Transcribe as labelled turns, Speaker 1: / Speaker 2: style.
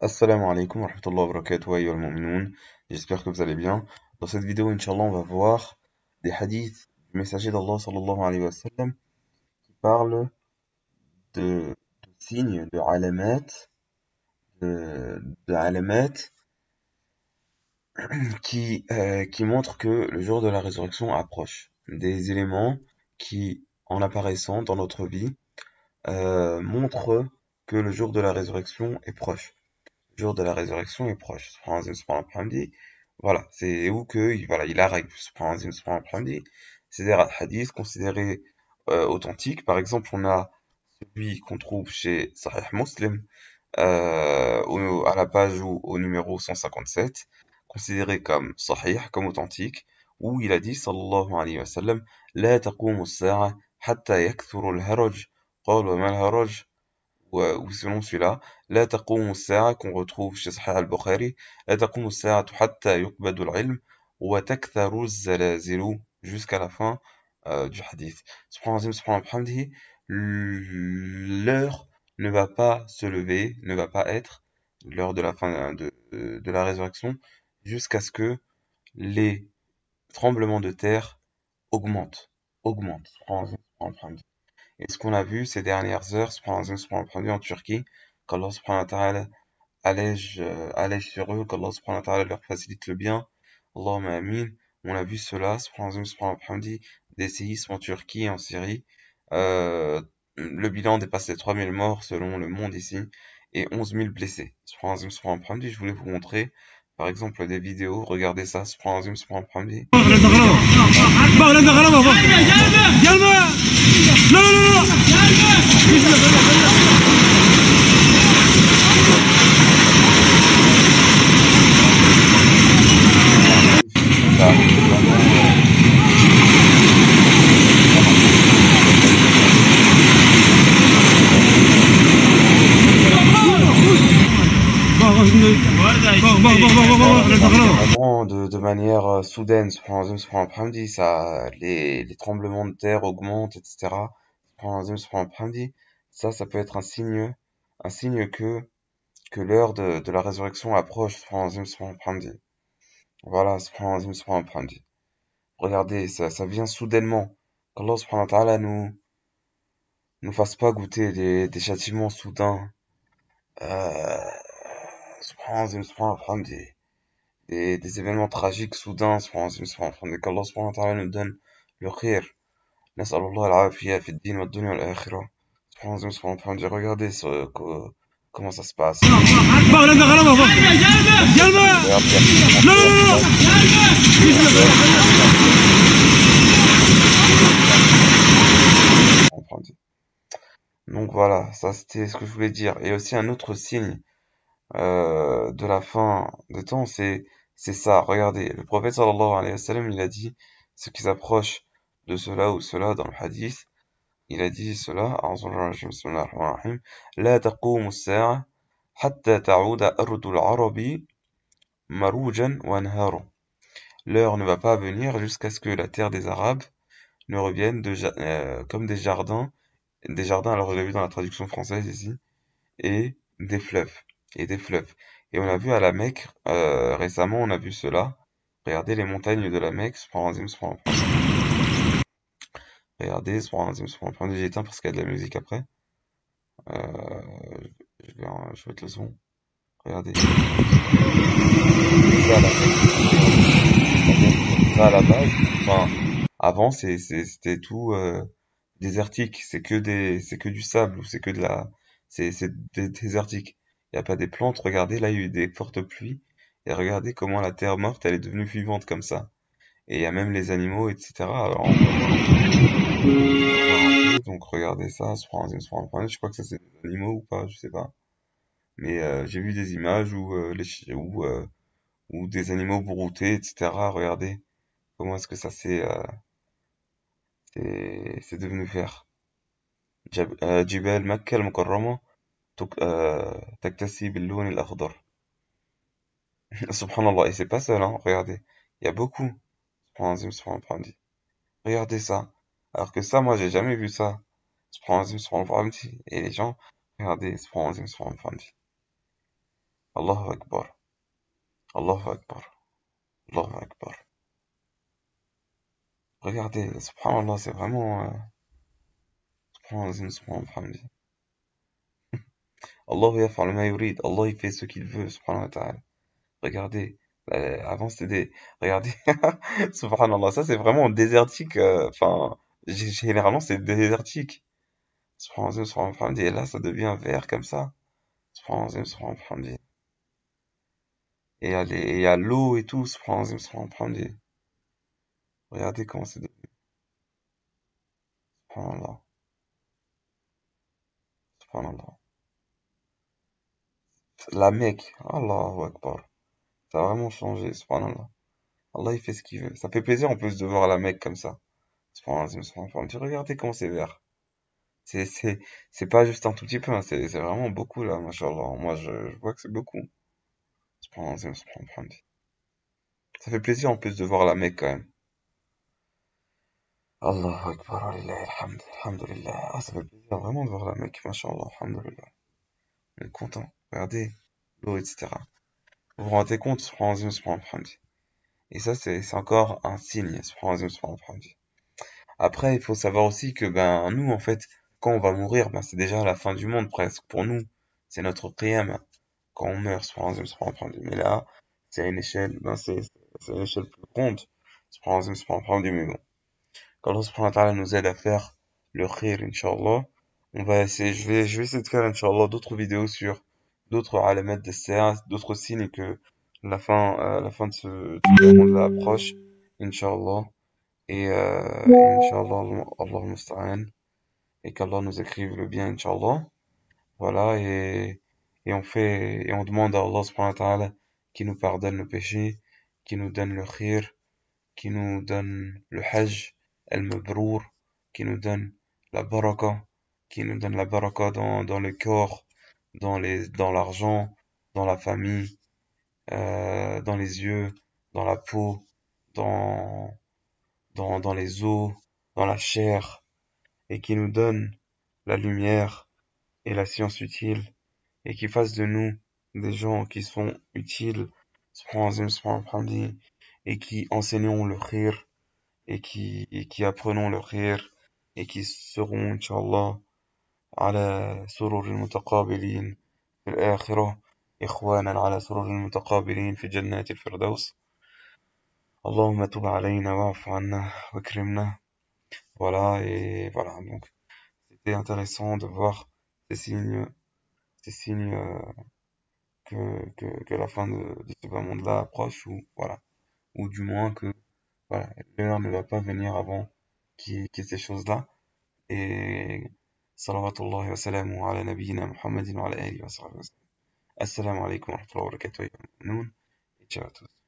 Speaker 1: Assalamu alaikum wa rahmatullahi wa barakatuh, ayyuhal mu'minun. J'espère que vous allez bien. Dans cette vidéo, Inch'Allah, on va voir des hadiths du messager d'Allah sallallahu alayhi wa sallam qui parlent de signes, de alamat qui montrent que le jour de la résurrection approche. Des éléments qui, en apparaissant dans notre vie, montrent que le jour de la résurrection est proche. Le jour de la résurrection est proche. Voilà, c'est où que voilà, il arrive. C'est des hadiths considérés authentiques. Par exemple, on a celui qu'on trouve chez Sahih Muslim, à la page ou au numéro 157, considéré comme sahih, comme authentique, où il a dit, sallallahu alayhi wa sallam, لا تقوم الساعة حتى يكثر الهرج. قال وما الهرج؟ ou selon celui-là, لا تقوم الساعة qu'on retrouve chez Sahih al-Bukhari, لا تقوم الساعة حتى يقبض العلم وتكثر الزلازل jusqu'à la fin du hadith. Subhanallah, l'heure ne va pas se lever, ne va pas être l'heure de la fin de la résurrection jusqu'à ce que les tremblements de terre augmentent, augmentent. Et ce qu'on a vu ces dernières heures, en Turquie, qu'Allah subhanahu wa ta'ala allège sur eux, qu'Allah subhanahu wa ta'ala leur facilite le bien. Allahumma amin. On a vu cela, subhanahu wa ta'ala, des séismes en Turquie et en Syrie. Le bilan dépasse les 3000 morts selon le monde ici et 11 000 blessés. Subhanahu wa ta'ala, je voulais vous montrer par exemple des vidéos, regardez ça, subhanahu wa ta'ala. Vraiment de manière soudaine, ça, les tremblements de terre augmentent, etc. Ça peut être un signe que l'heure de la résurrection approche. Voilà, regardez, ça vient soudainement. Qu'Allah subhanahu wa ta'ala nous fasse pas goûter des châtiments soudains. Des événements tragiques soudains. Qu'Allah subhanahu wa ta'ala nous donne le khir. Nas'alullah al-afiyya fi ad-din wa ad-dunya wal akhirah. Regardez comment ça se passe. Donc voilà, ça c'était ce que je voulais dire. Et aussi un autre signe de la fin des temps, c'est ça. Regardez, le prophète sallallahu alayhi wa sallam, il a dit ce qui s'approche de cela ou cela dans le hadith. Il a dit cela, لا تقوم الساعة حتى تعود أرض العرب مروجا وانهارا. L'heure ne va pas venir jusqu'à ce que la terre des Arabes ne revienne comme des jardins, alors je l'ai vu dans la traduction française ici, et des fleuves, et des fleuves. Et on a vu à la Mecque, récemment on a vu cela. Regardez les montagnes de la Mecque, regardez, j'ai éteint parce qu'il y a de la musique après. Je vais mettre le son. Regardez. Ça, à la base, enfin, avant c'était tout désertique. C'est que du sable ou c'est que c'est désertique. Il n'y a pas des plantes. Regardez, là il y a eu des fortes pluies. Et regardez comment la terre morte elle est devenue vivante comme ça. Et il y a même les animaux, etc. Alors, donc regardez ça, je crois que ça c'est des animaux ou pas, je sais pas. Mais j'ai vu des images où des animaux broutés, etc. Regardez comment est-ce que ça c'est devenu vert. جبال مكة المكرمة تكتسي باللون الأخضر. Subhanallah, et c'est pas seul, hein, regardez. Il y a beaucoup. Regardez ça. Alors que ça, moi, j'ai jamais vu ça. Et les gens, regardez. Allahu Akbar, Allahu Akbar, Allahu Akbar. Regardez, subhanallah, c'est vraiment, subhanallah, subhanallah, Allah yaf'alu ma yurid, Allah il fait ce qu'il veut, subhanahu wa ta'ala. Regardez, avant c'était des... Regardez, subhanallah, ça c'est vraiment désertique, enfin, généralement c'est désertique. Subhanallah, subhanallah, et là ça devient vert comme ça. Subhanallah, subhanallah. Et il y a l'eau et tout, subhanallah, subhanallah. Regardez comment c'est devenu, subhanallah, subhanallah. La Mecque, Allahu Akbar, ça a vraiment changé, subhanallah. Allah il fait ce qu'il veut. Ça fait plaisir en plus de voir la Mecque comme ça. Subhanallah, subhanallah. Regardez comment c'est vert. C'est, c'est, c'est pas juste un tout petit peu, hein, c'est vraiment beaucoup là, machallah. Moi, je vois que c'est beaucoup. Subhanallah, subhanallah. Ça fait plaisir en plus de voir la Mecque quand même. Allahu Akbar, alillahi alhamd, alhamdulillah. Ah, ça fait plaisir vraiment de voir la Mecque, machallah, alhamdulillah. On est content. Regardez l'eau, etc. Vous vous rendez compte, subhanallah, subhanallah. Et ça, c'est encore un signe, subhanallah, subhanallah. Après, il faut savoir aussi que, ben, nous, en fait, quand on va mourir, ben, c'est déjà la fin du monde presque pour nous. C'est notre qiyam. Quand on meurt, subhanallah. Mais là, c'est à une échelle, ben, c'est une échelle plus grande. Subhanallah, mais bon. Qu'Allah subhanahu wa ta'ala nous aide à faire le khir, Inch'Allah. On va essayer, je vais essayer de faire, Inch'Allah, d'autres vidéos sur d'autres alamat de séance, d'autres signes que la fin de ce monde-là approche, Inch'Allah. Et Inch'Allah, Allah musta'an. Et qu'Allah nous écrive le bien, Inch'Allah. Voilà, et on demande à Allah subhanahu wa ta'ala qui nous pardonne nos péchés, qui nous donne le khir, qui nous donne le hajj, al-mabrour, qui nous donne la baraka, qui nous donne la baraka dans le corps, dans l'argent, dans la famille, dans les yeux, dans la peau, dans, dans les os, dans la chair, et qui nous donne la lumière et la science utile, et qui fasse de nous des gens qui sont utiles, subhanallah, et qui enseignons le khir, et qui apprenons le khir, et qui seront, Inch'Allah, على سرر متقابلين في الآخرة إخوانا على سرر متقابلين في جنات الفردوس اللهم تب علينا واعف عنا واكرمنا. Voilà, et voilà, donc c'était intéressant de voir ces signes que la fin de ce bas monde-là approche, ou voilà, ou du moins que voilà, l'heure ne va pas venir avant qu'il y ait ces choses-là. Et salawatullahi wa salamu ala nabiyyina Muhammadin wa ala alihi wa sahbihi wa sallam. Assalamu alaikum wa rahmatullahi wa barakatuh. Et ciao à tous.